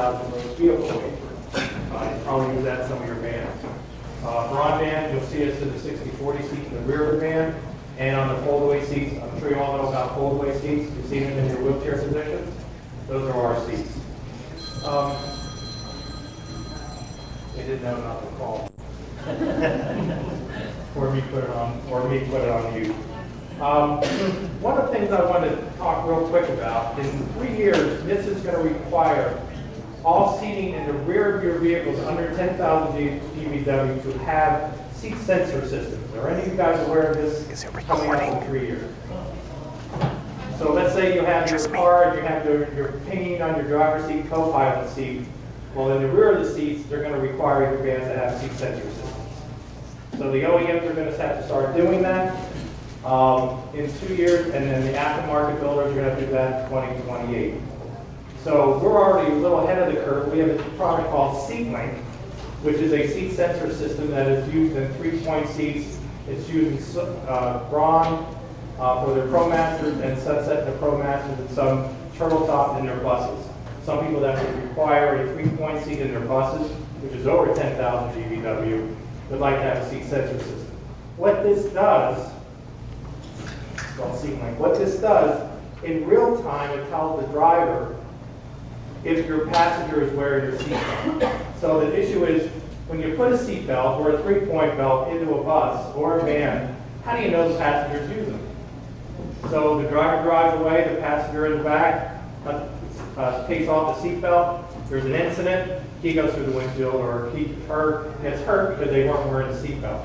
10,000 gross vehicle weight. You probably use that in some of your vans. Broadband, you'll see us in the 60/40 seat in the rear of the van, and on the fold-away seats. I'm sure you all know about fold-away seats. You've seen them in your wheelchair positions. Those are our seats. They didn't know not to call. or me put it on you. One of the things I wanted to talk real quick about is in 3 years, this is going to require all seating in the rear of your vehicles under 10,000 GVW to have seat sensor systems. Are any of you guys aware of this coming up in 3 years? So let's say you have your car and you have your pinging on your driver's seat, co-pilot seat. Well, in the rear of the seats, they're going to require your vans to have seat sensor systems. So the OEMs are going to have to start doing that in 2 years, and then the aftermarket builders are going to do that in 2028. So we're already a little ahead of the curve. We have a product called SeatLink, which is a seat sensor system that is used in 3-point seats. It's using Braun for their ProMasters and Sunset in the ProMasters and some Turtle Top in their buses. Some people that would require a 3-point seat in their buses, which is over 10,000 GVW, would like to have a seat sensor system. What this does, it's called SeatLink, what this does, in real time, it tells the driver if your passenger is wearing your seatbelt. So the issue is, when you put a seatbelt or a 3-point belt into a bus or a van, how do you know the passenger's using them? So the driver drives away, the passenger in the back takes off the seatbelt, there's an incident, he goes through the windshield, or he gets hurt because they weren't wearing the seatbelt.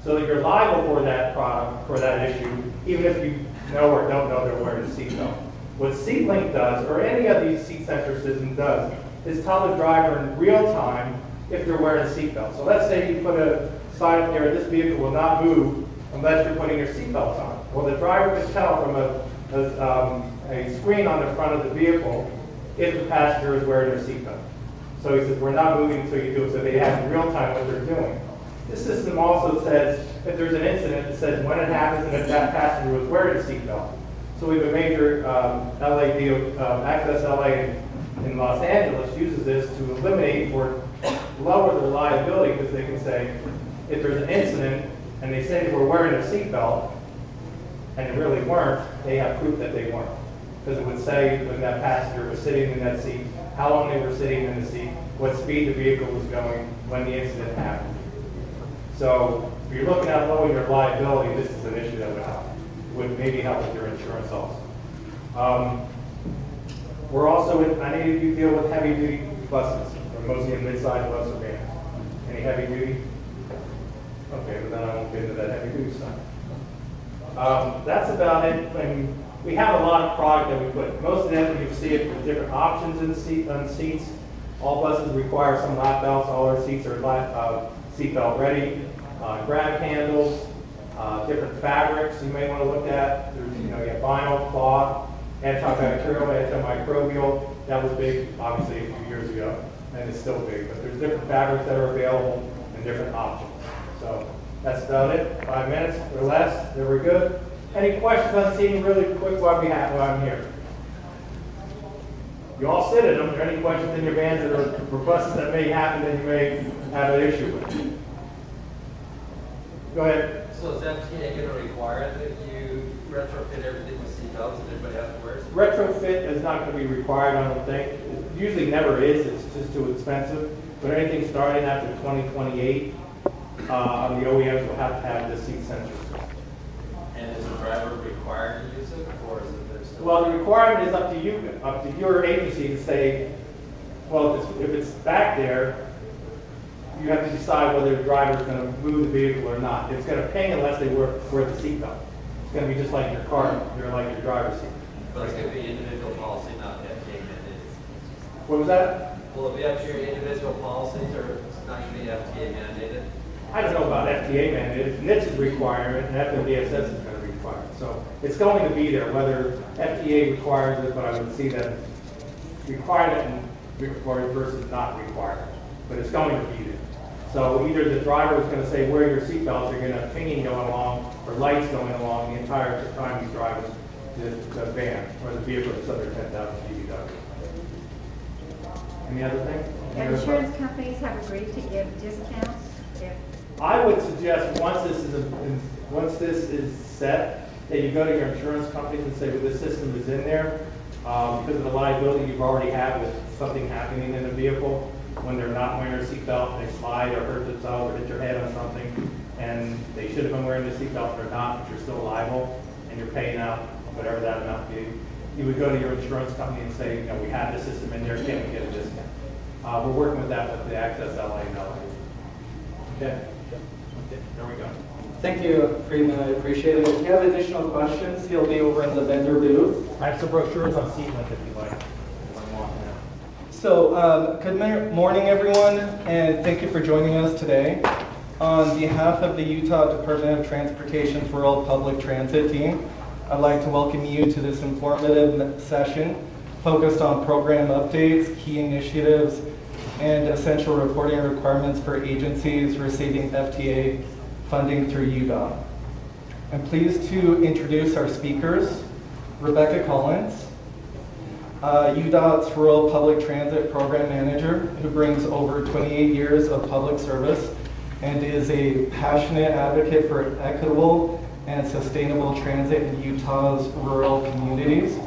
So that you're liable for that product, for that issue, even if you know or don't know they're wearing a seatbelt. What SeatLink does, or any of these seat sensor systems does, is tell the driver in real time if they're wearing a seatbelt. So let's say you put a sign up there, this vehicle will not move unless you're putting your seatbelt on. Well, the driver can tell from a screen on the front of the vehicle if the passenger is wearing their seatbelt. So he says, we're not moving until you do it, so they have in real time what they're doing. This system also says, if there's an incident, it says when it happens and if that passenger was wearing a seatbelt. So we have a major Access LA in Los Angeles uses this to eliminate or lower their liability, because they can say, if there's an incident and they say they were wearing a seatbelt and they really weren't, they have proof that they weren't. Because it would say when that passenger was sitting in that seat, how long they were sitting in the seat, what speed the vehicle was going when the incident happened. So if you're looking at lowering your liability, this is an issue that would help. Would maybe help with your insurance also. We're also, I need you to deal with heavy duty buses, or mostly a mid-sized bus or van. Any heavy duty? Okay, but then I won't get into that heavy duty stuff. That's about it. We have a lot of product that we put. Most of them, you see it with different options in the seats. All buses require some lap belts. All our seats are seat belt ready. Grab handles. Different fabrics you may want to look at. There's, you have vinyl, cloth, antibacterial, antimicrobial. That was big, obviously, a few years ago, and it's still big. But there's different fabrics that are available and different options. So that's about it. 5 minutes or less. There we go. Any questions on seating really quick while I'm here? You all sit in them. Are there any questions in your vans that are for buses that may happen that you may have an issue with? Go ahead. So is FTA going to require that you retrofit everything with seatbelts and everybody has to wear it? Retrofit is not going to be required, I don't think. It usually never is. It's just too expensive. But anything starting after 2028, the OEMs will have to have the seat sensors. And is the driver required to use it, or is it there's still? Well, the requirement is up to you, up to your agency to say, well, if it's back there, you have to decide whether the driver is going to move the vehicle or not. It's going to ping unless they wear the seatbelt. It's going to be just like your car, like your driver's seat. But it's going to be individual policy, not FTA mandated. What was that? Will it be up to your individual policies, or it's not going to be FTA mandated? I don't know about FTA mandated. NHTSA is requirement, and FMVSS is going to require it. So it's going to be there, whether FTA requires it, but I would see that required versus not required. But it's going to be there. So either the driver is going to say, wear your seatbelts, you're going to have pinging going along, or lights going along the entire time he's driving the van, or the vehicle that's under 10,000 GVW. Any other things? And insurance companies have agreed to give discounts if, I would suggest once this is set, that you go to your insurance companies and say, well, this system is in there, because of the liability you've already had with something happening in the vehicle. When they're not wearing their seatbelt, they slide or hurt themselves or hit their head on something, and they should have been wearing the seatbelt, they're not, but you're still liable, and you're paying out whatever that amount be. You would go to your insurance company and say, you know, we have the system in there, can we get a discount? We're working with that with the Access LA now. Okay, there we go. Thank you, Freeman. I appreciate it. If you have additional questions, he'll be over in the vendor booth. I have some brochures on seat length if you like. So, good morning, everyone, and thank you for joining us today. On behalf of the Utah Department of Transportation's Rural Public Transit team, I'd like to welcome you to this informative session focused on program updates, key initiatives, and essential reporting requirements for agencies receiving FTA funding through UDOT. I'm pleased to introduce our speakers, Rebecca Collins, UDOT's Rural Public Transit Program Manager, who brings over 28 years of public service and is a passionate advocate for equitable and sustainable transit in Utah's rural communities.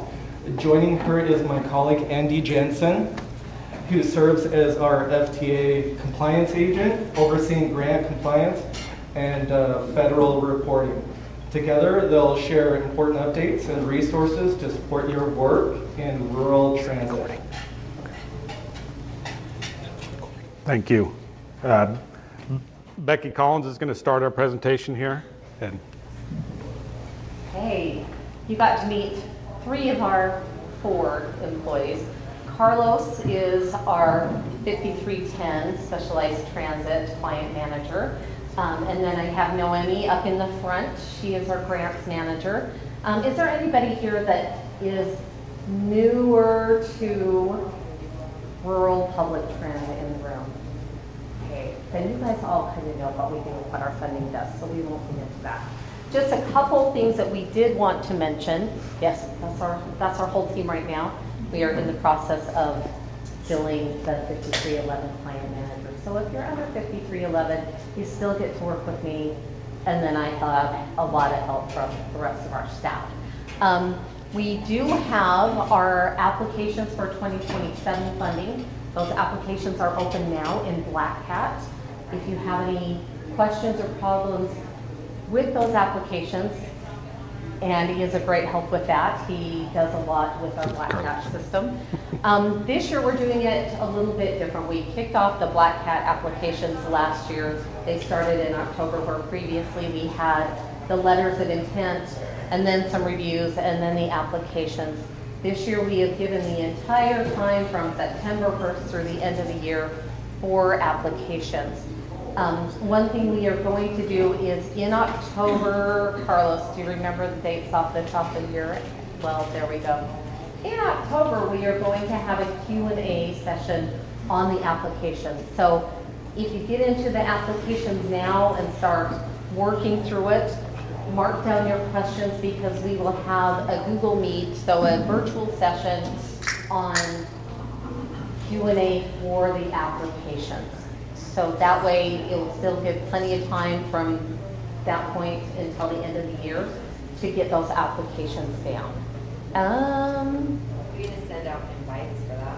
Joining her is my colleague Andy Jensen, who serves as our FTA compliance agent, overseeing grant compliance and federal reporting. Together, they'll share important updates and resources to support your work in rural transit. Thank you. Becky Collins is going to start our presentation here. And Hey, you got to meet 3 of our 4 employees. Carlos is our 5310 Specialized Transit Client Manager. And then I have Noemi up in the front. She is our grants manager. Is there anybody here that is newer to rural public transit in the room? Okay, then you guys all kind of know what we do, what our funding does, so we won't get into that. Just a couple things that we did want to mention. Yes, that's our whole team right now. We are in the process of filling the 5311 client manager. So if you're under 5311, you still get to work with me, and then I have a lot of help from the rest of our staff. We do have our applications for 2027 funding. Those applications are open now in Black Hat. If you have any questions or problems with those applications, Andy is a great help with that. He does a lot with our Black Hat system. This year we're doing it a little bit different. We kicked off the Black Hat applications last year. They started in October, where previously we had the letters of intent and then some reviews and then the applications. This year we have given the entire time from September 1st through the end of the year for applications. One thing we are going to do is in October, Carlos, do you remember the dates off the top of your, well, there we go. In October, we are going to have a Q&A session on the application. So if you get into the applications now and start working through it, mark down your questions, because we will have a Google Meet, so a virtual session on Q&A for the applications. So that way it will still give plenty of time from that point until the end of the year to get those applications down. we just send out invites for that?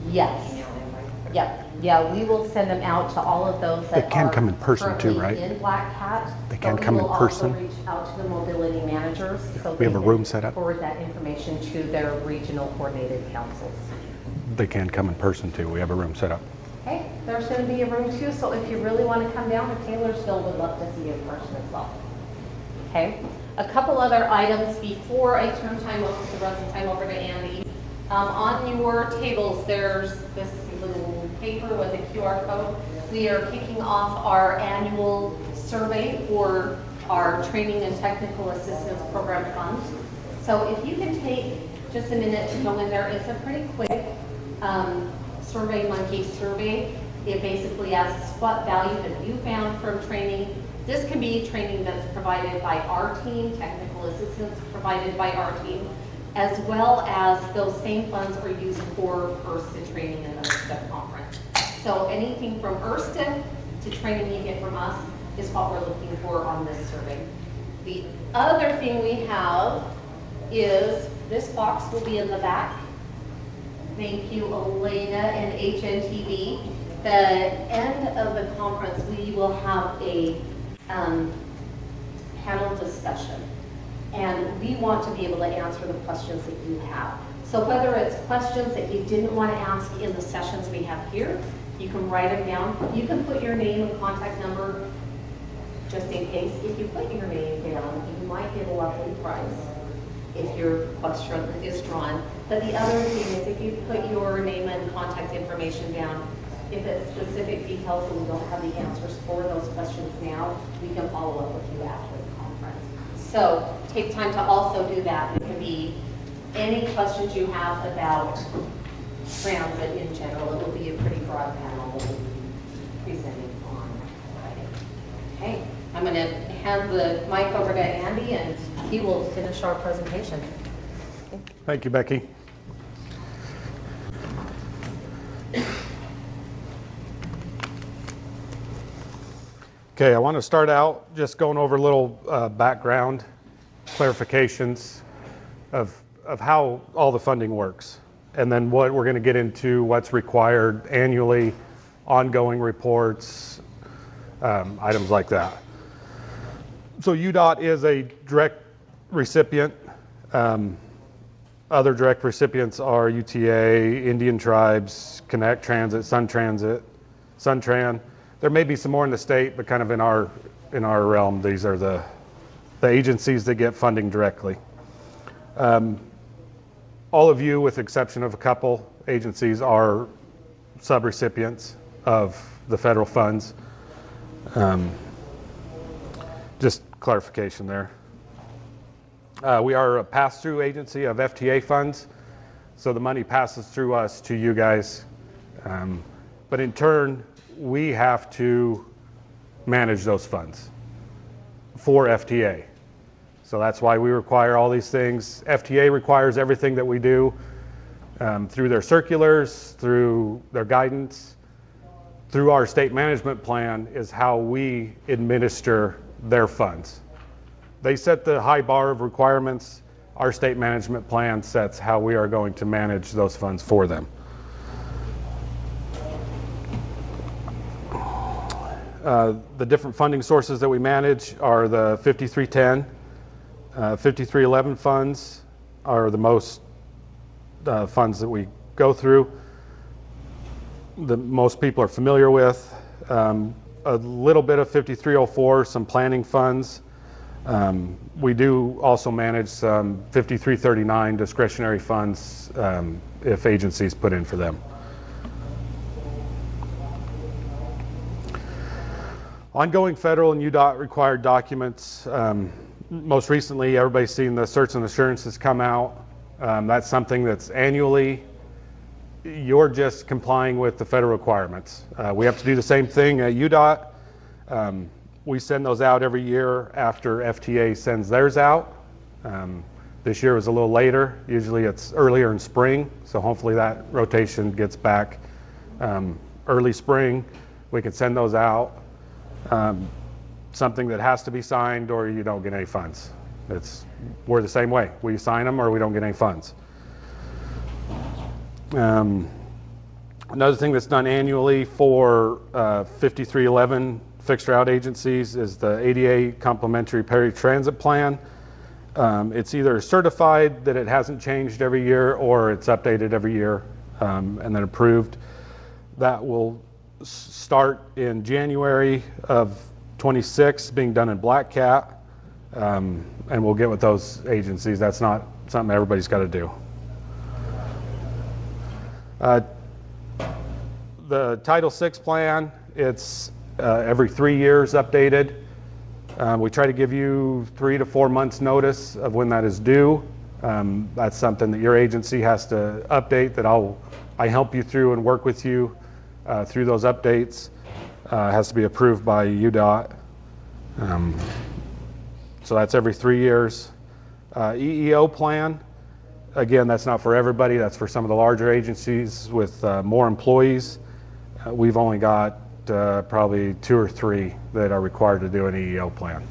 Yes. Email invites? Yep. Yeah, we will send them out to all of those that They can are come in person too, currently right? in Black Hat. They can but come we in will person? also reach out to the mobility managers. So We have a they room can set up? Forward that information to their regional coordinated councils. they can come in person too. We have a room set up. Okay, there's going to be a room too, so if you really want to come down to Taylorsville, would love to see you in person as well. Okay, a couple other items before I turn the rest of the time over to Andy. On your tables, there's this little paper with a QR code. We are kicking off our annual survey for our Training and Technical Assistance Program Fund. So if you can take just a minute to go in there, it's a pretty quick SurveyMonkey survey. It basically asks what value have you found from training. This can be training that's provided by our team, technical assistance provided by our team, as well as those same funds are used for URSTA training and the URSTA conference. So anything from URSTA to training you get from us is what we're looking for on this survey. The other thing we have is this box will be in the back. Thank you, Elena and HNTV. The end of the conference, we will have a panel discussion. And we want to be able to answer the questions that you have. So whether it's questions that you didn't want to ask in the sessions we have here, you can write them down. You can put your name and contact number just in case. If you put your name down, you might get a lovely prize if your question is drawn. But the other thing is if you put your name and contact information down, if it's specific details and we don't have the answers for those questions now, we can follow up with you after the conference. So take time to also do that. It can be any questions you have about transit in general. It will be a pretty broad panel that we'll be presenting on Friday. Okay, I'm going to hand the mic over to Andy and he will finish our presentation. Thank you, Becky. Okay, I want to start out just going over a little background, clarifications of how all the funding works, and then what we're going to get into, what's required annually, ongoing reports, items like that. So UDOT is a direct recipient. Other direct recipients are UTA, Indian Tribes, Connect Transit, Suntran. There may be some more in the state, but kind of in our realm, these are the agencies that get funding directly. All of you, with the exception of a couple agencies, are subrecipients of the federal funds. Just clarification there. We are a pass-through agency of FTA funds, so the money passes through us to you guys. But in turn, we have to manage those funds for FTA. So that's why we require all these things. FTA requires everything that we do through their circulars, through their guidance, through our state management plan is how we administer their funds. They set the high bar of requirements. Our state management plan sets how we are going to manage those funds for them. The different funding sources that we manage are the 5310, 5311 funds are the most funds that we go through, that most people are familiar with. A little bit of 5304, some planning funds. We do also manage some 5339 discretionary funds if agencies put in for them. Ongoing federal and UDOT required documents. Most recently, everybody's seen the certs and assurances come out. That's something that's annually. You're just complying with the federal requirements. We have to do the same thing at UDOT. We send those out every year after FTA sends theirs out. This year was a little later. Usually it's earlier in spring, so hopefully that rotation gets back early spring. We can send those out. Something that has to be signed or you don't get any funds. We're the same way. We sign them or we don't get any funds. Another thing that's done annually for 5311 fixed route agencies is the ADA Complementary Paratransit Plan. It's either certified that it hasn't changed every year or it's updated every year and then approved. That will start in January of 26, being done in Black Cat, and we'll get with those agencies. That's not something everybody's got to do. The Title VI plan, it's every 3 years updated. We try to give you 3 to 4 months notice of when that is due. That's something that your agency has to update, that I help you through and work with you through those updates. Has to be approved by UDOT. So that's every 3 years. EEO plan, again, that's not for everybody. That's for some of the larger agencies with more employees. We've only got probably 2 or 3 that are required to do an EEO plan.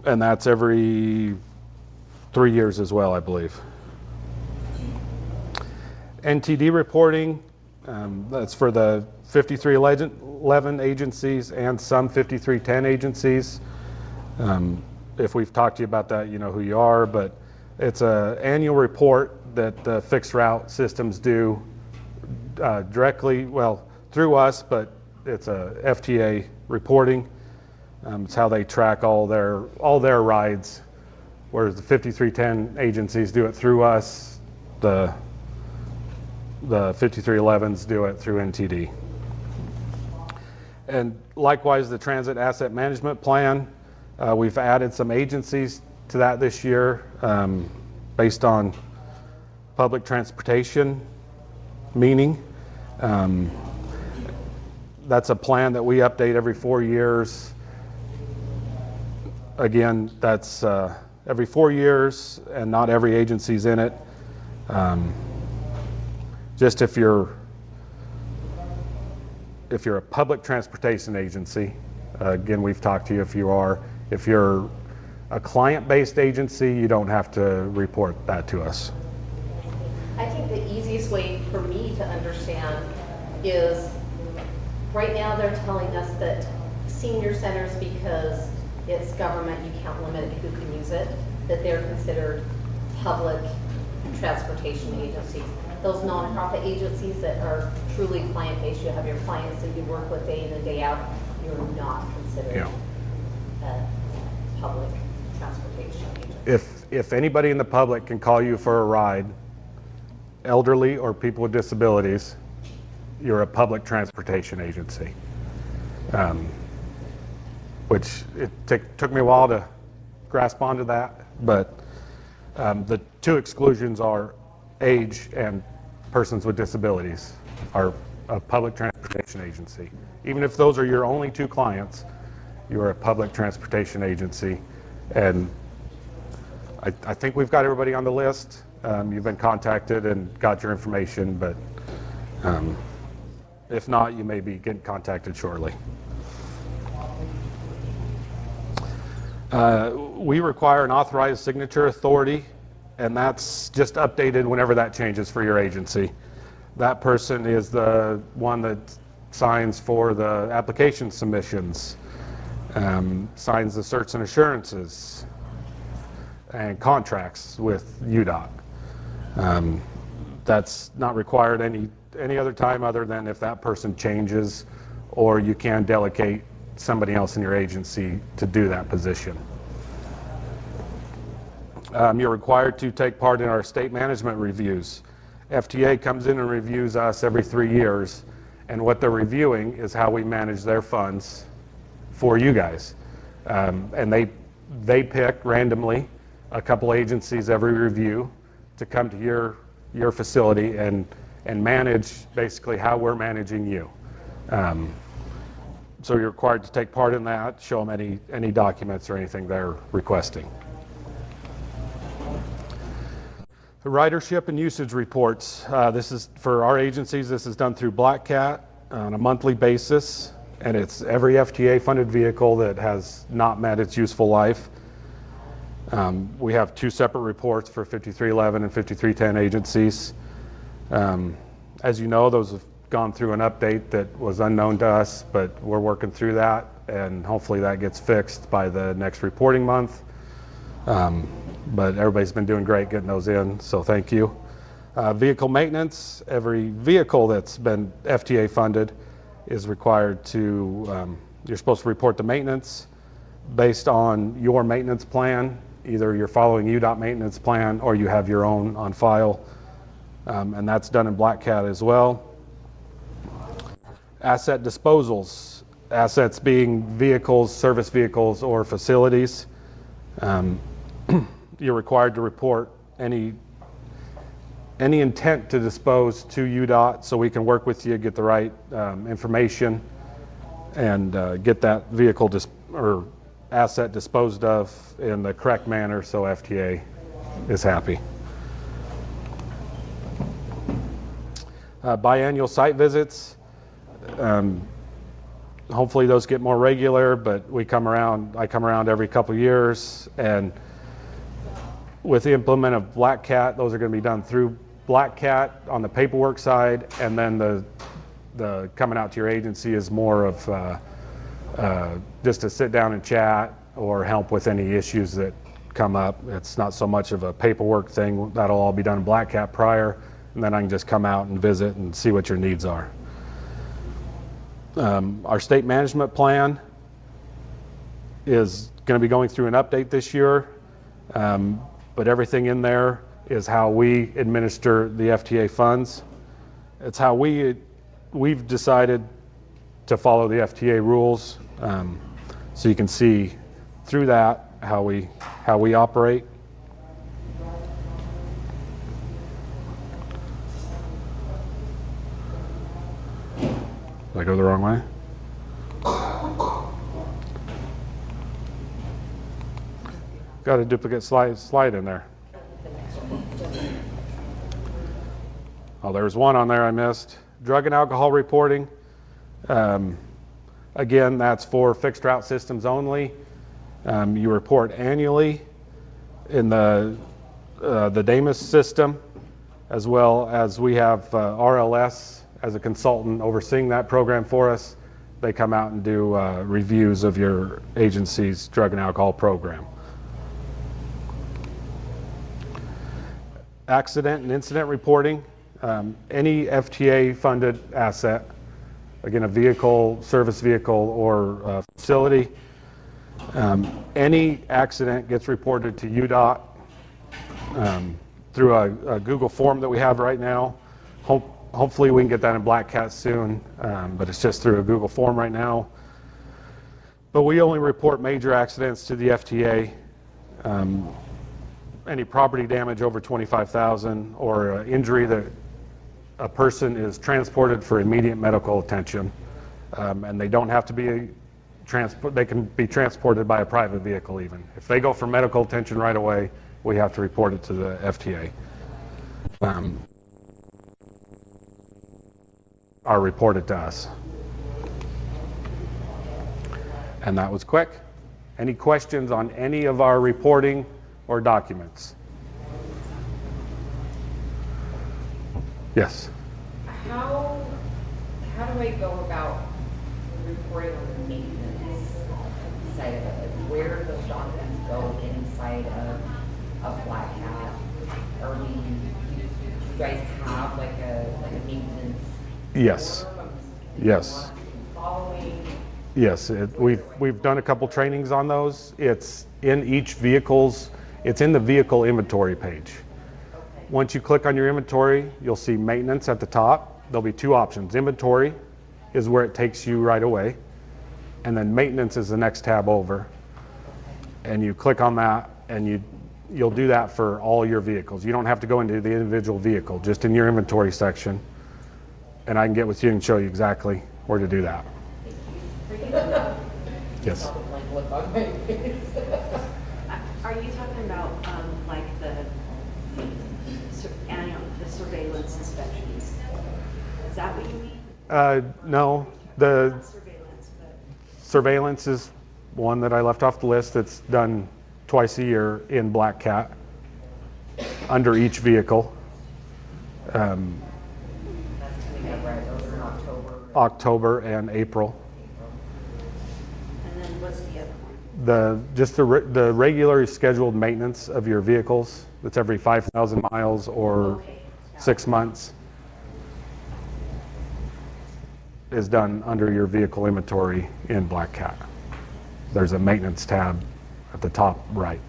And that's every 3 years as well, I believe. NTD reporting, that's for the 5311 agencies and some 5310 agencies. If we've talked to you about that, you know who you are, but it's an annual report that the fixed route systems do directly, well, through us, but it's a FTA reporting. It's how they track all their rides, whereas the 5310 agencies do it through us. The 5311s do it through NTD. And likewise, the Transit Asset Management Plan, we've added some agencies to that this year based on public transportation meaning. That's a plan that we update every 4 years. Again, that's every 4 years, and not every agency's in it. Just if you're a public transportation agency, again, we've talked to you if you are. If you're a client-based agency, you don't have to report that to us. I think the easiest way for me to understand is, right now they're telling us that senior centers, because it's government, you can't limit who can use it, that they're considered public transportation agencies. Those nonprofit agencies that are truly client-based, you have your clients that you work with day in and day out, you're not considered a public transportation agency. If anybody in the public can call you for a ride, elderly or people with disabilities, you're a public transportation agency. Which it took me a while to grasp onto that, but the 2 exclusions are age and persons with disabilities are a public transportation agency. Even if those are your only 2 clients, you are a public transportation agency. And I think we've got everybody on the list. You've been contacted and got your information, but if not, you may be getting contacted shortly. We require an authorized signature authority, and that's just updated whenever that changes for your agency. That person is the one that signs for the application submissions, signs the certs and assurances, and contracts with UDOT. That's not required any other time other than if that person changes, or you can delegate somebody else in your agency to do that position. You're required to take part in our state management reviews. FTA comes in and reviews us every 3 years, and what they're reviewing is how we manage their funds for you guys. And they pick randomly a couple agencies every review to come to your facility and manage basically how we're managing you. So you're required to take part in that, show them any documents or anything they're requesting. The ridership and usage reports. This is for our agencies. This is done through Black Cat on a monthly basis, and it's every FTA funded vehicle that has not met its useful life. We have 2 separate reports for 5311 and 5310 agencies. As you know, those have gone through an update that was unknown to us, but we're working through that, and hopefully that gets fixed by the next reporting month. But everybody's been doing great getting those in, so thank you. Vehicle maintenance, every vehicle that's been FTA funded is required to, you're supposed to report the maintenance based on your maintenance plan. Either you're following UDOT maintenance plan or you have your own on file, and that's done in Black Cat as well. Asset disposals, assets being vehicles, service vehicles, or facilities. You're required to report any intent to dispose to UDOT so we can work with you, get the right information, and get that vehicle or asset disposed of in the correct manner so FTA is happy. Biannual site visits. Hopefully those get more regular, but I come around every couple years, and with the implement of Black Cat, those are going to be done through Black Cat on the paperwork side, and then the coming out to your agency is more of just to sit down and chat or help with any issues that come up. It's not so much of a paperwork thing. That'll all be done in Black Cat prior, and then I can just come out and visit and see what your needs are. Our state management plan is going to be going through an update this year, but everything in there is how we administer the FTA funds. It's how we've decided to follow the FTA rules, so you can see through that how we operate. Did I go the wrong way? Got a duplicate slide in there. Oh, there's one on there I missed. Drug and alcohol reporting. Again, that's for fixed route systems only. You report annually in the DAMIS system, as well as we have RLS as a consultant overseeing that program for us. They come out and do reviews of your agency's drug and alcohol program. Accident and incident reporting. Any FTA funded asset, again, a vehicle, service vehicle, or facility, any accident gets reported to UDOT through a Google form that we have right now. Hopefully we can get that in Black Cat soon, but it's just through a Google form right now. But we only report major accidents to the FTA. Any property damage over $25,000 or injury that a person is transported for immediate medical attention, and they don't have to be they can be transported by a private vehicle even. If they go for medical attention right away, we have to report it to the FTA. Are reported to us. And that was quick. Any questions on any of our reporting or documents? Yes. How do I go about reporting on the maintenance side of it? Like, where do those documents go inside of Black Hat? Or do you guys have like a maintenance? Yes. Yes. Following? Yes. We've done a couple trainings on those. It's in each vehicle's. It's in the vehicle inventory page. Okay. Once you click on your inventory, you'll see maintenance at the top. There'll be two options. Inventory is where it takes you right away, and then maintenance is the next tab over. And you click on that, and you'll do that for all your vehicles. You don't have to go into the individual vehicle, just in your inventory section. And I can get with you and show you exactly where to do that. Yes. Are you talking about like the surveillance inspections? Is that what you mean? No, the Not surveillance, but surveillance is one that I left off the list. That's done twice a year in Black Cat under each vehicle. That's coming up right over in October. October and April. and then what's the other one? Just the regularly scheduled maintenance of your vehicles. That's every 5,000 miles or Okay. 6 months is done under your vehicle inventory in Black Cat. There's a maintenance tab at the top right.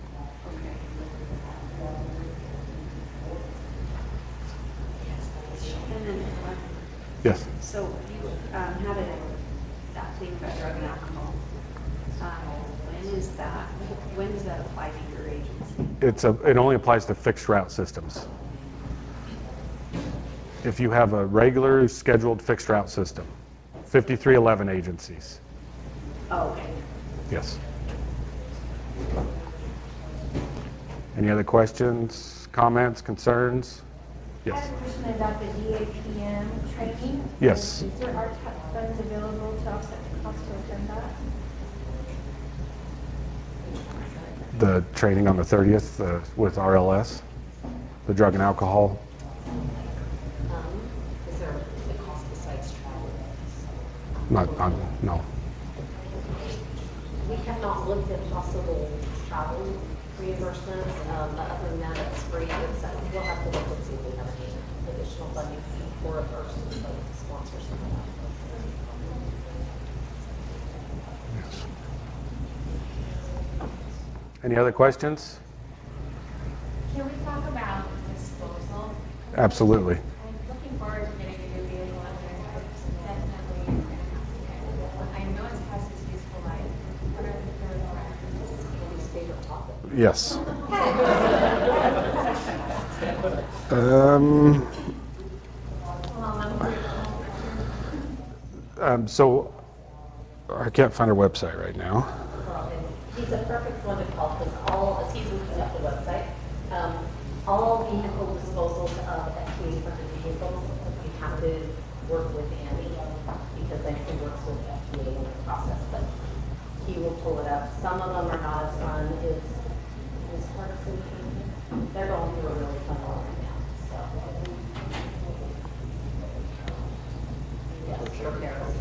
And then, Yes. so you have that thing about drug and alcohol. When does that apply to your agency? It only applies to fixed route systems. If you have a regular scheduled fixed route system, 5311 agencies. Oh, okay. Yes. Any other questions, comments, concerns? I Yes. have a question about the DAPM training. Yes. Is there art funds available to offset the cost to attend that? The training on the 30th with RLS, the drug and alcohol. Is there a cost besides travel? No. We have not looked at possible travel reimbursements, but other than that, it's free. We'll have to look and see if we have any additional funding for it or some sponsors. Yes. Any other questions? Can we talk about disposal? Absolutely. I'm looking forward to getting a new vehicle out there. Definitely going to have to. I know it has its useful life. What are the His favorite topic. Yes. So I can't find our website right now. Well, and he's a perfect one to call because as he's looking up the website, all vehicle disposals of FTA funded vehicles, we have to work with Andy because then he works with FTA in the process, but he will pull it up. Some of them are not as fun as part of the, they're going through a really fun one right now, so. Yes, sure, Carol.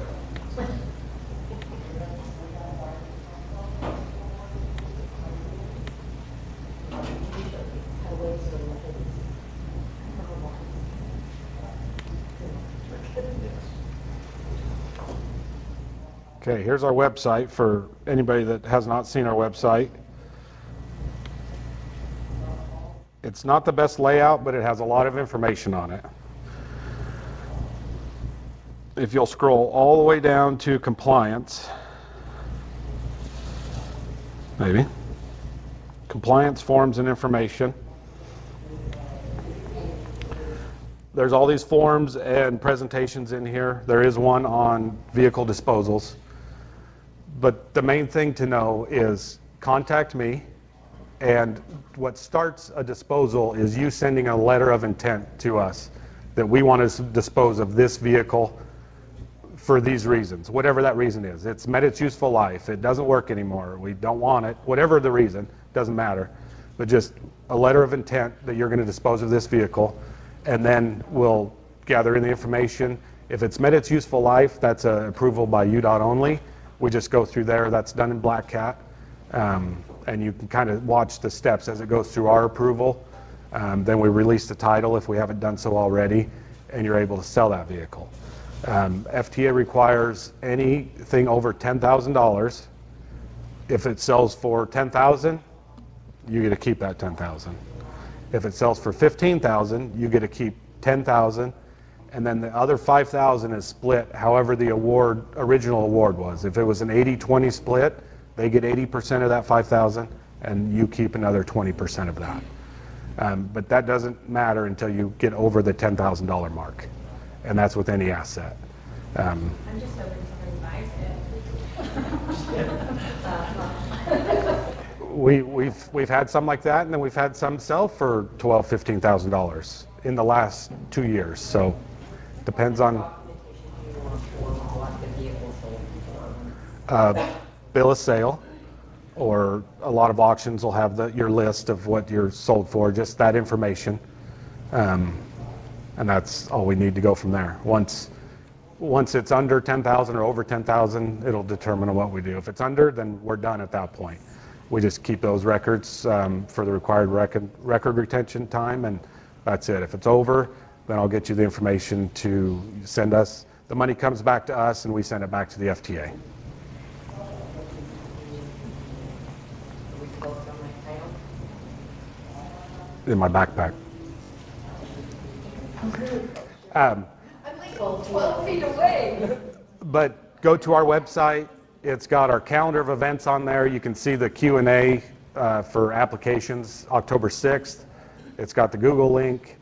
Okay, here's our website for anybody that has not seen our website. It's not the best layout, but it has a lot of information on it. If you'll scroll all the way down to compliance, maybe, compliance forms and information. There's all these forms and presentations in here. There is one on vehicle disposals. But the main thing to know is contact me, and what starts a disposal is you sending a letter of intent to us that we want to dispose of this vehicle for these reasons, whatever that reason is. It's met its useful life, it doesn't work anymore, we don't want it, whatever the reason, doesn't matter. But just a letter of intent that you're going to dispose of this vehicle, and then we'll gather in the information. If it's met its useful life, that's an approval by UDOT only. We just go through there. That's done in Black Cat. And you can kind of watch the steps as it goes through our approval. Then we release the title if we haven't done so already, and you're able to sell that vehicle. FTA requires anything over $10,000. If it sells for $10,000, you get to keep that $10,000. If it sells for $15,000, you get to keep $10,000. And then the other $5,000 is split however the original award was. If it was an 80-20 split, they get 80% of that $5,000, and you keep another 20% of that. But that doesn't matter until you get over the $10,000 mark, and that's with any asset. I'm just hoping somebody buys it. We've had some like that, and then we've had some sell for $12,000, $15,000 in the last 2 years. So depends on bill of sale, or a lot of auctions will have your list of what you're sold for, just that information, and that's all we need to go from there. Once it's under 10,000 or over 10,000, it'll determine what we do. If it's under, then we're done at that point. We just keep those records for the required record retention time, and that's it. If it's over, then I'll get you the information to send us. The money comes back to us, and we send it back to the FTA. In my backpack. I'm like 12 feet away. But go to our website. It's got our calendar of events on there. You can see the Q&A for applications October 6th. It's got the Google link.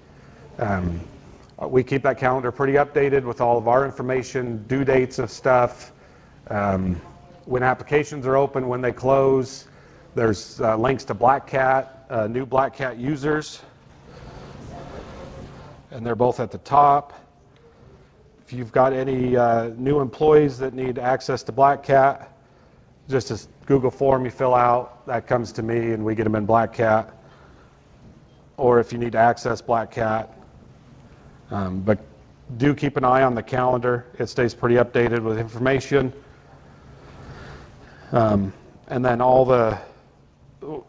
We keep that calendar pretty updated with all of our information, due dates of stuff, when applications are open, when they close. There's links to Black Cat. new Black Cat users, and they're both at the top. If you've got any new employees that need access to Black Cat, just a Google form you fill out, that comes to me and we get them in Black Cat. Or if you need to access Black Cat. But do keep an eye on the calendar. It stays pretty updated with information. And then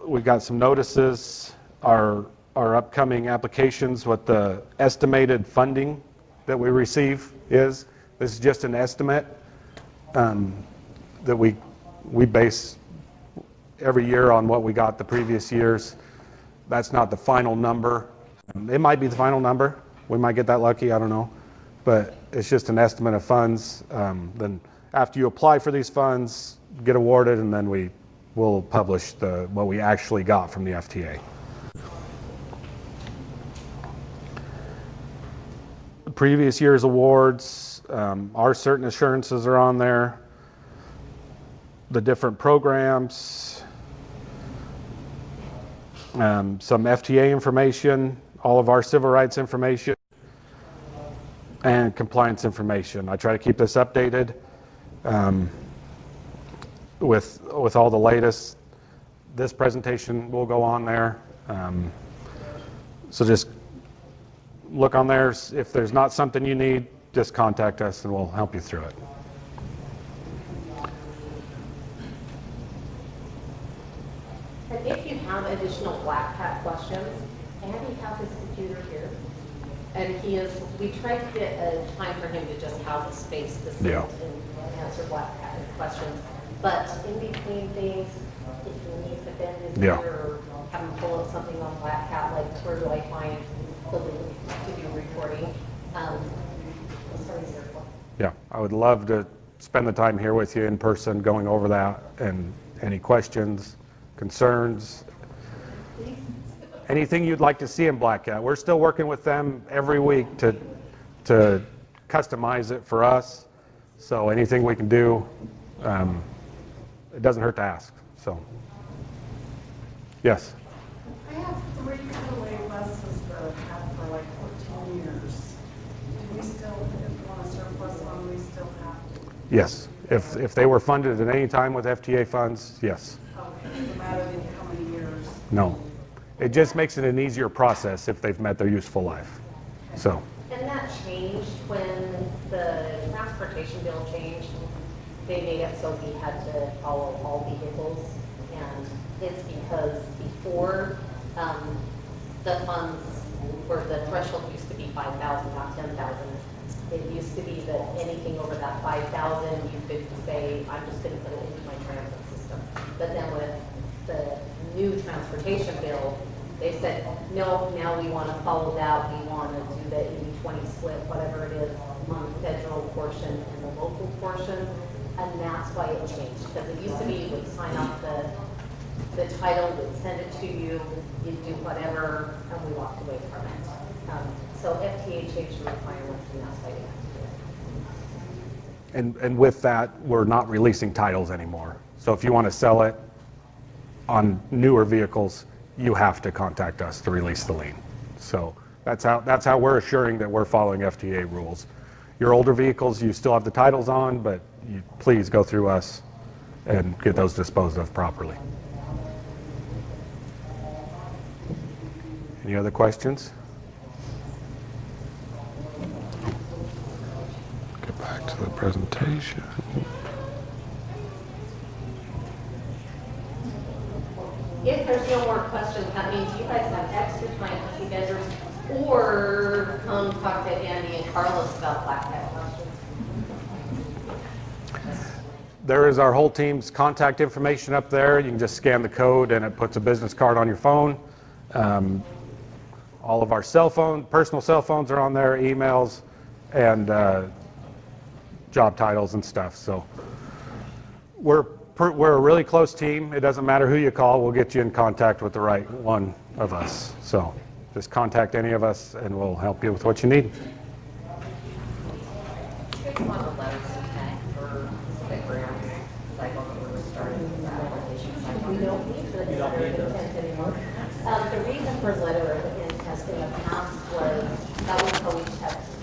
we got some notices, our upcoming applications, what the estimated funding that we receive is. This is just an estimate that we base every year on what we got the previous years. That's not the final number. It might be the final number. We might get that lucky, I don't know. But it's just an estimate of funds. Then after you apply for these funds, get awarded, and then we will publish what we actually got from the FTA. The previous year's awards, our certain assurances are on there. The different programs, some FTA information, all of our civil rights information, and compliance information. I try to keep this updated with all the latest. This presentation will go on there. So just look on there. If there's not something you need, just contact us and we'll help you through it. And if you have additional Black Cat questions, Andy has his computer here. And we tried to get a time for him to just have the space to sit and answer Black Cat questions. But in between things, if he needs to bend his ear or have him pull up something on Black Cat, like where do I find the link to do recording? Yeah, I would love to spend the time here with you in person going over that and any questions, concerns, anything you'd like to see in Black Cat. We're still working with them every week to customize it for us. So anything we can do, it doesn't hurt to ask. So, yes. I have 3 Cutaway buses that I've had for like 14 years. Do we still, if we want to surplus one, we still have to? Yes. If they were funded at any time with FTA funds, yes. Okay, no matter how many years? No. It just makes it an easier process if they've met their useful life. So. And that changed when the transportation bill changed. They made it so we had to follow all vehicles, and it's because before the funds, where the threshold used to be 5,000, not 10,000. It used to be that anything over that 5,000, you could say, I'm just going to put it into my transit system. But then with the new transportation bill, they said, no, now we want to follow that. We want to do the 80-20 split, whatever it is, on the federal portion and the local portion. And that's why it changed. Because it used to be you would sign up the title, would send it to you, you'd do whatever, and we walked away from it. So FTA changed the requirements, and that's why we have to do it. And with that, we're not releasing titles anymore. So if you want to sell it on newer vehicles, you have to contact us to release the lien. So that's how we're assuring that we're following FTA rules. Your older vehicles, you still have the titles on, but you please go through us and get those disposed of properly. Any other questions? Get back to the presentation. If there's no more questions, that means you guys have extra time to see vendors or come talk to Andy and Carlos about Black Cat questions. There is our whole team's contact information up there. You can just scan the code and it puts a business card on your phone. All of our personal cell phones are on there, emails, and job titles and stuff. So we're a really close team. It doesn't matter who you call. We'll get you in contact with the right one of us. So just contact any of us and we'll help you with what you need. It's one of the letters to thank for the grant cycle that we're starting, the application cycle. We don't need the letter of intent anymore. skipper's letter in the past was, that was how we checked